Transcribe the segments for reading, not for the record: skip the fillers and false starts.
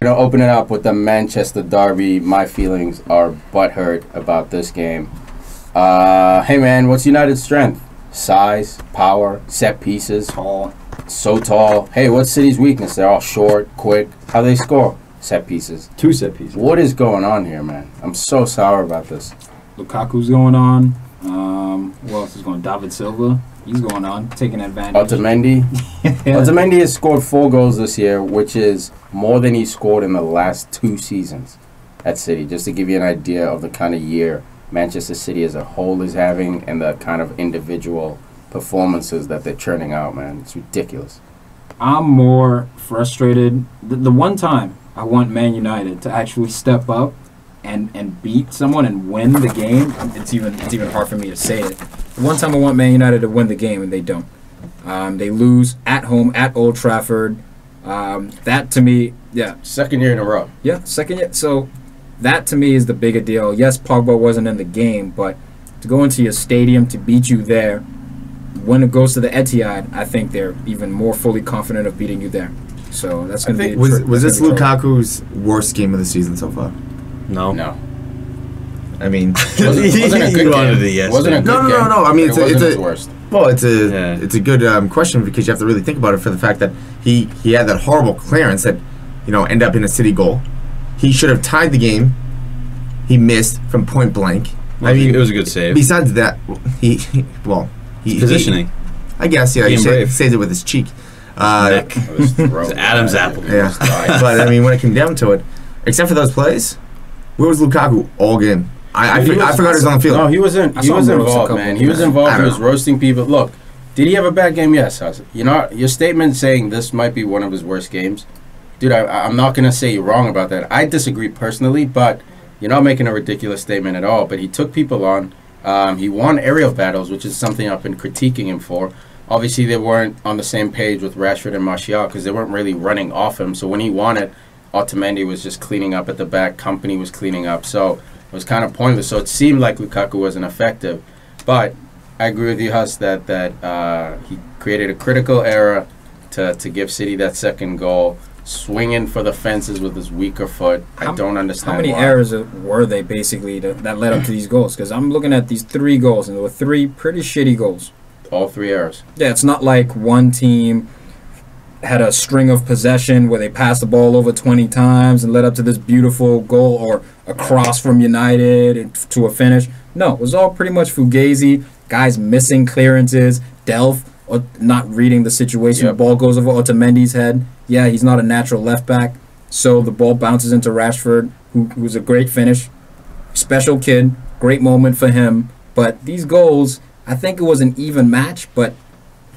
Gonna open it up with the Manchester derby. My feelings are butthurt about this game. Hey man, what's United's strength? Size, power, set pieces. Tall. So tall. Hey, what's City's weakness? They're all short, quick. How they score? Set pieces. 2 set pieces. What is going on here, man? I'm so sour about this. Lukaku's going on. Who else is going? David Silva. He's going on, taking advantage. Otamendi. Otamendi has scored 4 goals this year, which is more than he scored in the last 2 seasons at City. Just to give you an idea of the kind of year Manchester City as a whole is having and the kind of individual performances that they're churning out, man. It's ridiculous. I'm more frustrated. The one time I want Man United to actually step up and beat someone and win the game, it's even hard for me to say it. The one time I want Man United to win the game, and they don't. They lose at home at Old Trafford. That to me, yeah. Second year in a row. Yeah, second year. So that to me is the bigger deal. Yes, Pogba wasn't in the game, but to go into your stadium to beat you there, when it goes to the Etihad, I think they're even more fully confident of beating you there. So that's going to be. Was this Lukaku's worst game of the season so far? No. I mean, wasn't a good game. Wasn't a good game. No. I mean, it's a worst. Well, it's a good question because you have to really think about it for the fact that he had that horrible clearance that ended up in a City goal. He should have tied the game. He missed from point blank. Well, I mean, it was a good save. Besides that, he positioning. I guess, yeah. He saves it with his cheek. Neck. It's Adam's apple. Yeah. But I mean, when it came down to it, except for those plays, where was Lukaku all game? I forgot he was on the field. No, he wasn't. He was involved, man. He was involved. He was roasting people. Look, did he have a bad game? Yes, Hussey. Your statement saying this might be one of his worst games, dude. I'm not gonna say you're wrong about that. I disagree personally, but you're not making a ridiculous statement at all. But he took people on. He won aerial battles, which is something I've been critiquing him for. Obviously, they weren't on the same page with Rashford and Martial because they weren't really running off him. So when he won it, Otamendi was just cleaning up at the back. Company was cleaning up. So it was kind of pointless. So it seemed like Lukaku wasn't effective. But I agree with you, Huss, that he created a critical error to give City that second goal. Swinging for the fences with his weaker foot. I don't understand how many errors were they basically that led up to these goals. Because I'm looking at these 3 goals, and there were 3 pretty shitty goals. All 3 errors. Yeah, it's not like one team had a string of possession where they passed the ball over 20 times and led up to this beautiful goal or a cross from United to a finish. No, it was all pretty much fugazi, guys missing clearances, Delph or not reading the situation. Yep. The ball goes over Otamendi's head. Yeah, he's not a natural left back, so the ball bounces into Rashford, who's a great finish. Special kid, great moment for him. But these goals, I think it was an even match, but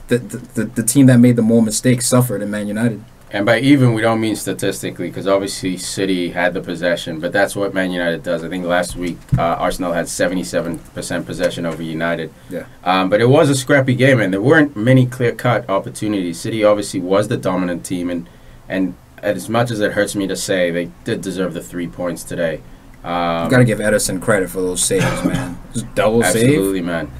the team that made the more mistakes suffered in Man United. And by even, we don't mean statistically, because obviously City had the possession, but that's what Man United does. I think last week Arsenal had 77% possession over United. Yeah. But it was a scrappy game, and there weren't many clear-cut opportunities. City obviously was the dominant team, and as much as it hurts me to say, they did deserve the 3 points today. You got to give Edison credit for those saves, man. Just double save. Absolutely, man.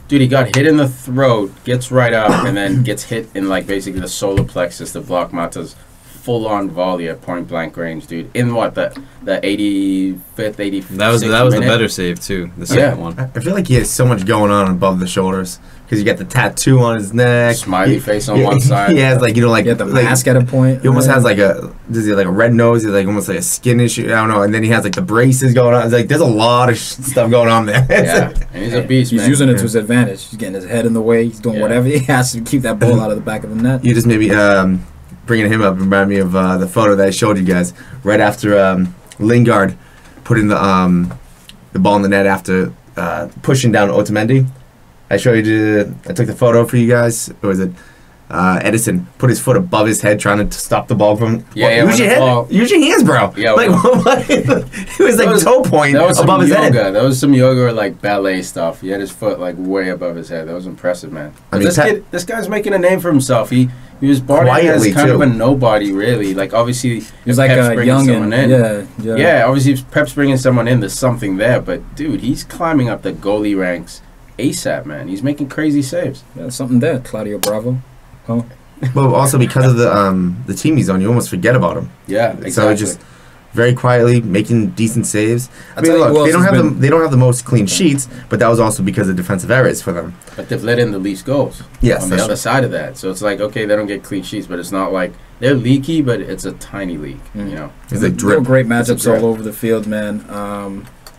Dude, he got hit in the throat, gets right up, and then gets hit in basically the solar plexus to block Mata's full-on volley at point-blank range, dude. In what, the 85th, 86th That was the better save, too, the second one. I feel like he has so much going on above the shoulders. Because you got the tattoo on his neck. Smiley face on one side. He has the mask at a point. He almost has does he have a red nose? He's almost like a skin issue. I don't know. And then he has the braces going on. It's there's a lot of stuff going on there. Yeah, and he's a beast, He's using it to his advantage. He's getting his head in the way. He's doing whatever he has to keep that ball out of the back of the net. You just maybe bringing him up remind me of the photo that I showed you guys right after Lingard put in the ball in the net after pushing down Otamendi. I took the photo for you guys. Or was it Edison put his foot above his head trying to stop the ball from... use your head. Use your hands, bro. Yeah, it was toe point above his head. That was some yoga or ballet stuff. He had his foot way above his head. That was impressive, man. This guy's making a name for himself. He was brought in as kind of a nobody, really. Obviously, he was Pep's a youngin. Yeah, obviously, if Pep's bringing someone in, there's something there. But, dude, he's climbing up the goalie ranks ASAP, man. He's making crazy saves. Yeah, something there, Claudio Bravo. Huh? Well, also because of the team he's on, you almost forget about him. Yeah, exactly. So just very quietly making decent saves. I mean, look, they don't have the most clean sheets, but that was also because of defensive errors for them. But they've let in the least goals. Yes, on the other side of that. So it's like, okay, they don't get clean sheets, but it's not like they're leaky, but it's a tiny leak. You know, it's a drip. Great matchups all over the field, man.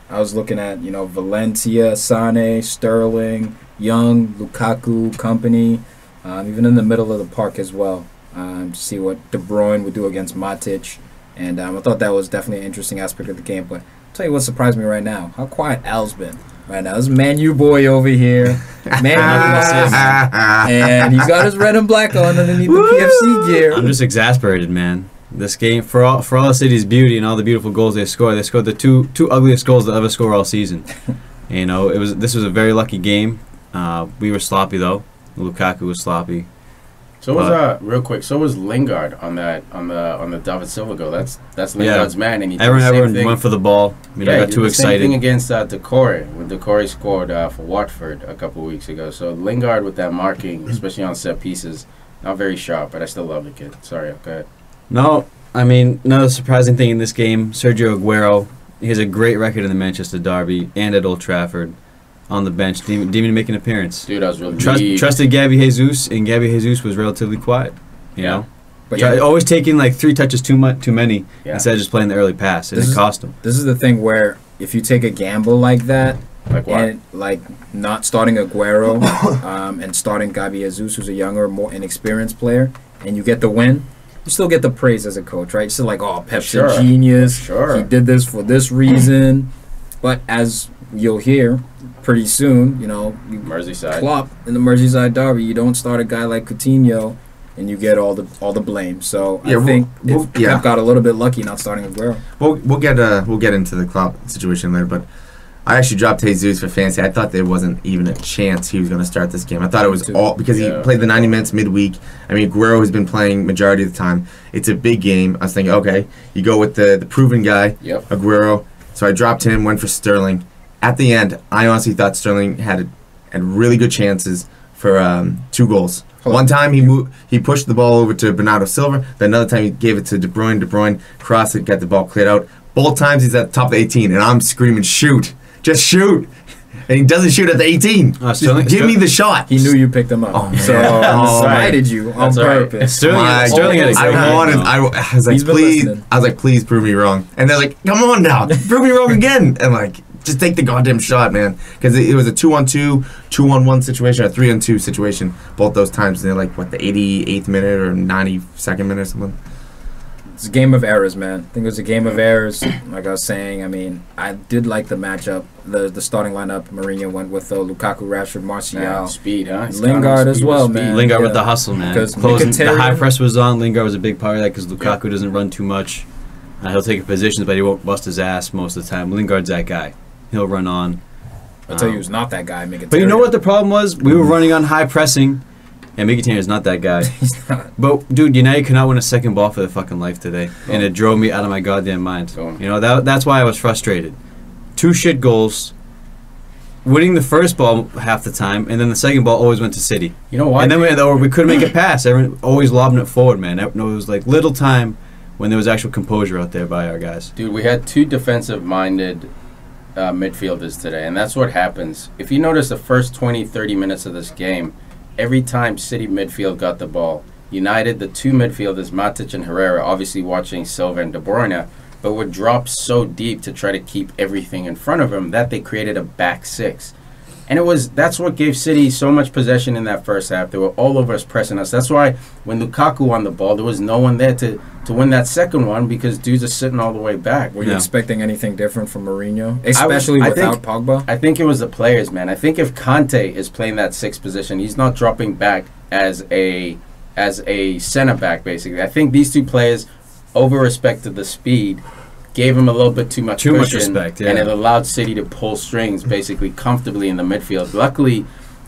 I was looking at Valencia, Sane, Sterling, Young, Lukaku, company, even in the middle of the park as well. To see what De Bruyne would do against Matic. And I thought that was definitely an interesting aspect of the game. But I'll tell you what surprised me right now. How quiet Al's been right now. This Man U boy over here. And he's got his red and black on underneath the PFC gear. I'm just exasperated, man. This game, for all the city's beauty and all the beautiful goals they scored the two ugliest goals they'll ever score all season. This was a very lucky game. We were sloppy, though. Lukaku was sloppy. So was real quick. So was Lingard on the David Silva goal. That's Lingard's man, and he everyone went for the ball. I got too excited. Same thing against Decore when Decore scored for Watford a couple of weeks ago. So Lingard with that marking, especially on set pieces, not very sharp, but I still love the kid. Sorry, go ahead. No, I mean, another surprising thing in this game, Sergio Aguero. He has a great record in the Manchester Derby and at Old Trafford. On the bench, didn't even make an appearance. Dude, I was really trusted Gabby Jesus, and Gabby Jesus was relatively quiet. You know, but always taking like 3 touches too many instead of just playing the early pass, and it cost him. This is the thing where if you take a gamble like that, and not starting Aguero, and starting Gabby Jesus, who's a younger, more inexperienced player, and you get the win, you still get the praise as a coach, right? You're still like, oh, Pep's a genius. He did this for this reason. But as you'll hear pretty soon, Merseyside. Klopp in the Merseyside derby, you don't start a guy like Coutinho and you get all the blame. So I think Pep got a little bit lucky not starting Aguero. We'll get into the Klopp situation later, but I actually dropped Jesus for fantasy. I thought there wasn't even a chance he was going to start this game. I thought it was all because he played the 90 minutes midweek. I mean, Aguero has been playing majority of the time. It's a big game. I was thinking, okay, you go with the proven guy, Aguero. So I dropped him, went for Sterling. At the end, I honestly thought Sterling had really good chances for 2 goals. One time he pushed the ball over to Bernardo Silva. Then another time he gave it to De Bruyne. De Bruyne crossed it, got the ball cleared out. Both times he's at the top of the 18, and I'm screaming, shoot. Just shoot. And he doesn't shoot at the 18. Give me the shot. He knew you picked him up. Oh, so decided you on purpose. Sterling had a great I was like, please prove me wrong. And they're like, come on now. Prove me wrong again. And just take the goddamn shot, man. Because it was a 2-on-2, 2-on-1 situation, a 3-on-2 situation. Both those times. And they're like, the 88th minute or 92nd minute or something. It's a game of errors, man. I think it was a game of errors. Like I was saying, I mean, I did like the matchup. The starting lineup, Mourinho went with Lukaku, Rashford, Martial. Speed, huh? Lingard as well, man. Lingard with the hustle, man. The high press was on. Lingard was a big part of that because Lukaku doesn't run too much. He'll take positions, but he won't bust his ass most of the time. Lingard's that guy. He'll run on. I'll tell you, who's not that guy. But you know what the problem was? We were running on high pressing. And Mkhitaryan is not that guy. He's not. But, dude, United could not win a second ball for their fucking life today. And it drove me out of my goddamn mind. That's why I was frustrated. 2 shit goals. Winning the first ball half the time, and then the second ball always went to City. You know what? And then we couldn't make it pass. Everyone always lobbing it forward, man. It was like little time when there was actual composure out there by our guys. Dude, we had 2 defensive-minded midfielders today, and that's what happens. If you notice the first 20, 30 minutes of this game, every time City midfield got the ball, United, the 2 midfielders, Matic and Herrera, obviously watching Silva and De Bruyne, but would drop so deep to try to keep everything in front of him that they created a back 6. And that's what gave City so much possession in that first half. They were all over us, pressing us. That's why when Lukaku won the ball, there was no one there to win that second one because dudes are sitting all the way back. Were you expecting anything different from Mourinho, especially without Pogba? I think it was the players, man. I think if Conte is playing that 6th position, he's not dropping back as a center back, basically. I think these 2 players over-respected the speed, gave him a little bit too much respect, and it allowed City to pull strings basically comfortably in the midfield. Luckily,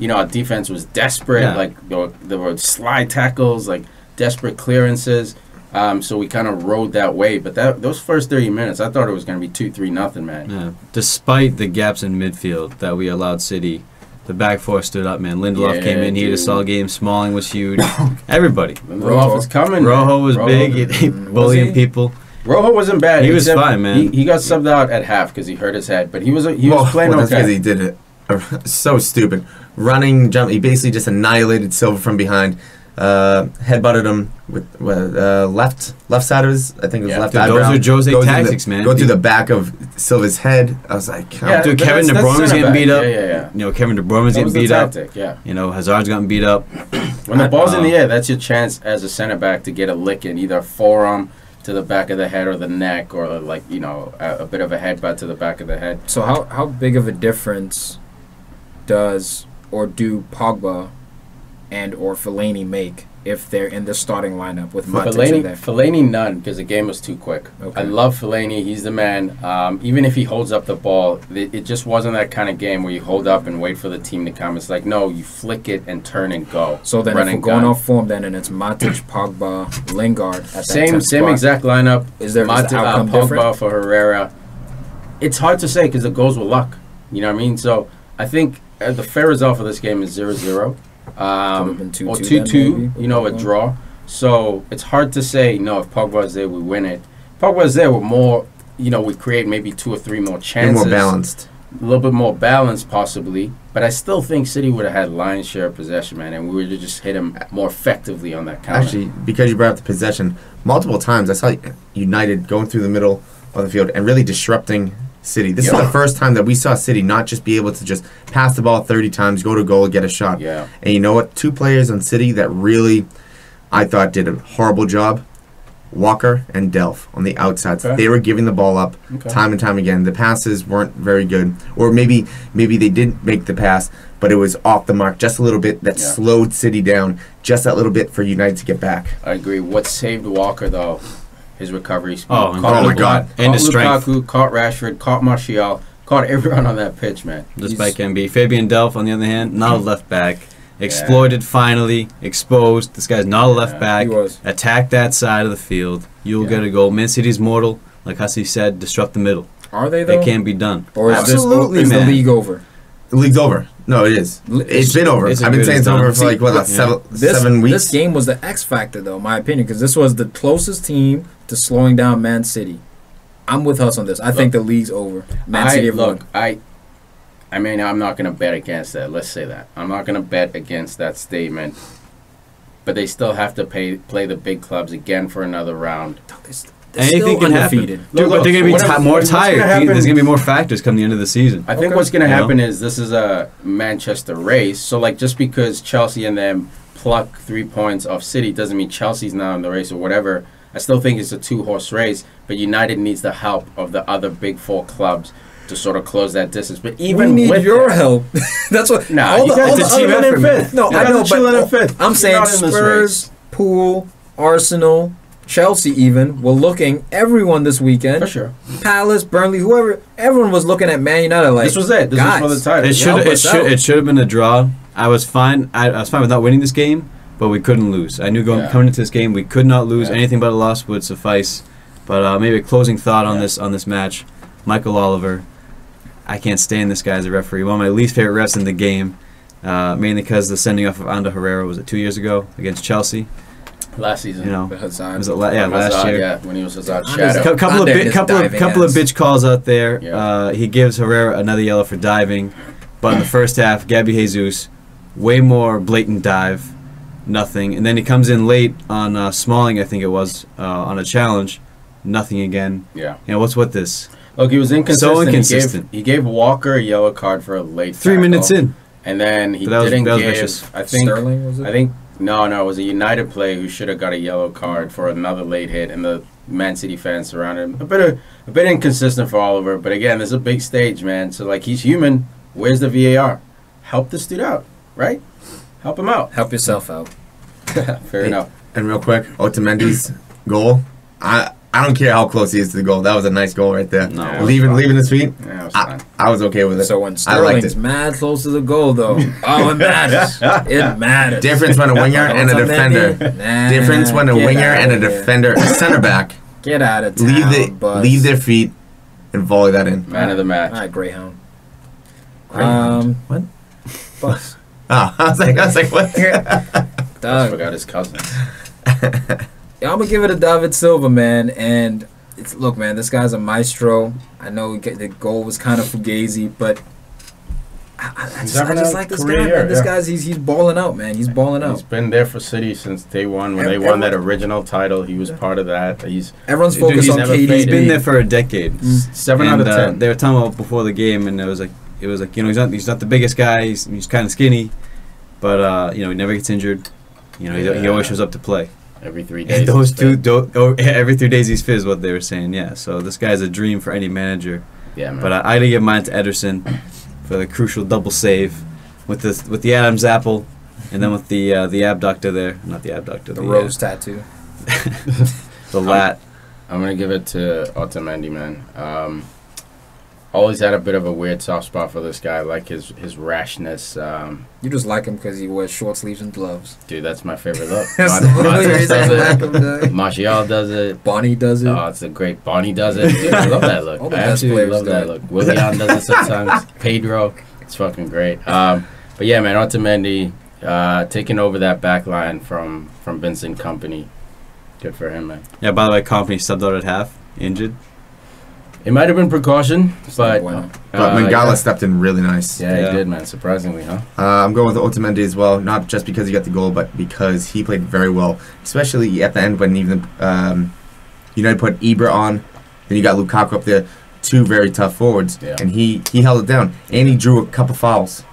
our defense was desperate. There were slide tackles, desperate clearances. So we kind of rode that way. But those first 30 minutes, I thought it was going to be 2-3-0, man. Yeah. Despite the gaps in midfield that we allowed City The back four stood up, man. Lindelof came in. He had a solid game. Smalling was huge. Everybody. Lindelof was coming. Rojo was big. He bullying people. Rojo wasn't bad. He was fine, man. He got subbed out at half because he hurt his head, but he was playing okay. That's because he did it. So stupid. Running, jump. He basically just annihilated Silva from behind. Headbutted him with left side of his, I think it was left eyebrow. Those are Jose tactics, man. Go through the back of Silva's head. I was like, dude, Kevin De Bruyne was getting beat up. Yeah. You know, Kevin De Bruyne was getting beat up. Yeah. You know, Hazard's gotten beat up. When the ball's in the air, that's your chance as a center back to get a lick in, either forearm to the back of the head or the neck, or like, you know, a bit of a headbutt to the back of the head. So how big of a difference does or do Pogba and or Fellaini make if they're in the starting lineup with Matic in there? Fellaini none, because the game was too quick. Okay. I love Fellaini. He's the man. Even if he holds up the ball, it just wasn't that kind of game where you hold up and wait for the team to come. It's like, no, you flick it and turn and go. So then if we're going off form then, and it's Matic, Pogba, Lingard at that same spot, exact lineup. Is there Matic, outcome Pogba different? for Herrera. It's hard to say because the goals were luck. You know what I mean? So I think the fair result for this game is 0-0. Or 2-2, you know, a draw. So it's hard to say, no, if Pogba is there, we win it. Pogba is there with more, you know, we create maybe 2 or 3 more chances. More balanced. A little bit more balanced, possibly. But I still think City would have had lion's share of possession, man, and we would have just hit him more effectively on that counter. Actually, because you brought up the possession, multiple times I saw United going through the middle of the field and really disrupting City. This is the first time that we saw City not just be able to just pass the ball 30 times, go to goal, get a shot. Yeah. And you know what? 2 players on City that really, I thought, did a horrible job. Walker and Delph on the outsides. Okay. They were giving the ball up time and time again. The passes weren't very good. Or maybe they did make the pass, but it was off the mark just a little bit. That slowed City down just that little bit for United to get back. I agree. What saved Walker, though, his recovery speed. Oh my God. And his strength. Lukaku, caught Rashford, caught Martial, caught everyone on that pitch, man. Despite MB. Fabian Delph, on the other hand, not a left back. Exploited finally, exposed. This guy's not a left back. He was. Attack that side of the field. You'll get a goal. Man City's mortal. Like Hussey said, disrupt the middle. Are they, though? It can be done. Or is Absolutely, is the league over? The league's over. No, it is. It's been over. I've been saying it's over for like, what, 7 weeks? This game was the X factor, though, in my opinion, because this was the closest team to slowing down Man City. I'm with us on this. I think the league's over. Man City have won. I mean, I'm not going to bet against that. Let's say that. I'm not going to bet against that statement. But they still have to play the big clubs again for another round. Anything can happen. Dude, but they're going to be more tired. There's going to be more factors come the end of the season. I think what's going to happen is this is a Manchester race. So, like, just because Chelsea and them pluck 3 points off City doesn't mean Chelsea's now in the race or whatever. I still think it's a 2-horse race. But United needs the help of the other big 4 clubs to sort of close that distance. But even we need with your help. That's what. No, you guys are chilling in fifth. No, I know, but fifth. I'm saying Spurs, Pool, Arsenal, Chelsea even were looking. Everyone this weekend, for sure. Palace, Burnley, whoever. Everyone was looking at Man United like this was it. This was for the title. It should have been a draw. I was fine. I was fine with not winning this game, but we couldn't lose. I knew coming into this game we could not lose. Anything but a loss would suffice. But maybe a closing thought on this match. Michael Oliver. I can't stand this guy as a referee. One of my least favorite refs in the game, mainly because the sending off of Ander Herrera was it 2 years ago against Chelsea. Last season, you know, was it last year? Yeah, when he was Hazard's shadow. Couple of bitch calls out there. Yeah. He gives Herrera another yellow for diving, but in the first half, Gabby Jesus, way more blatant dive, nothing, and then he comes in late on Smalling, I think it was, on a challenge, nothing again. Yeah. You know what's with this? Look, he was inconsistent. So inconsistent. He gave Walker a yellow card for a late 3 minutes in. And then he didn't give... Vicious. I think Sterling, was it? I think... No, it was a United player who should have got a yellow card for another late hit, and the Man City fans surrounded him. A bit inconsistent for Oliver, but again, there's a big stage, man. So, like, he's human. Where's the VAR? Help this dude out, right? Help him out. Help yourself out. Fair enough. And real quick, Otamendi's goal. I don't care how close he is to the goal. That was a nice goal right there. No, leaving his feet. Yeah, it was I was okay with it. So when Sterling's mad close to the goal, though, it matters. It matters. Difference when a winger and a defender. Difference when a winger and a defender, a center back. Get out of town. Leave their feet and volley that in. Man of the match. All right, Greyhound. What? bus. Oh, I was like, what? I forgot his cousin. Yeah, I'm gonna give it to David Silva, man. And look, man, this guy's a maestro. I know the goal was kind of fugazi, but I just like this guy, man. This guy's he's balling out, man. He's balling out. He's been there for City since day one when they won that original title. He was part of that. Everyone's focused on KD. He's been there for a decade. 7 out of 10. They were talking about before the game, and it was like he's not the biggest guy. He's kind of skinny, but he never gets injured. He always shows up to play. Every 3 days. Every 3 days he's fit is what they were saying. Yeah, so this guy's a dream for any manager. Yeah, man. But I gotta give mine to Ederson for the crucial double save with the Adam's apple, and then with the abductor there, not the abductor, the rose tattoo, the lat. I'm gonna give it to Otamendi, man. Always had a bit of a weird soft spot for this guy, like his rashness. You just like him because he wears short sleeves and gloves. Dude, that's my favorite look. Martial does it. Bonnie does it. Oh, it's a great. Bonnie does it. Dude, I love that look. I absolutely love that look. Willian does it sometimes. Pedro, it's fucking great. But yeah, man, Otamendi taking over that back line from Vincent Kompany. Good for him, man. Yeah. By the way, Kompany subbed out at half, injured. It might have been precaution, but Mangala stepped in really nice. Yeah, he did, man. Surprisingly, huh? I'm going with Otamendi as well, not just because he got the goal, but because he played very well, especially at the end when even United put Ibra on, then you got Lukaku up there, two very tough forwards, and he held it down, and he drew a couple fouls.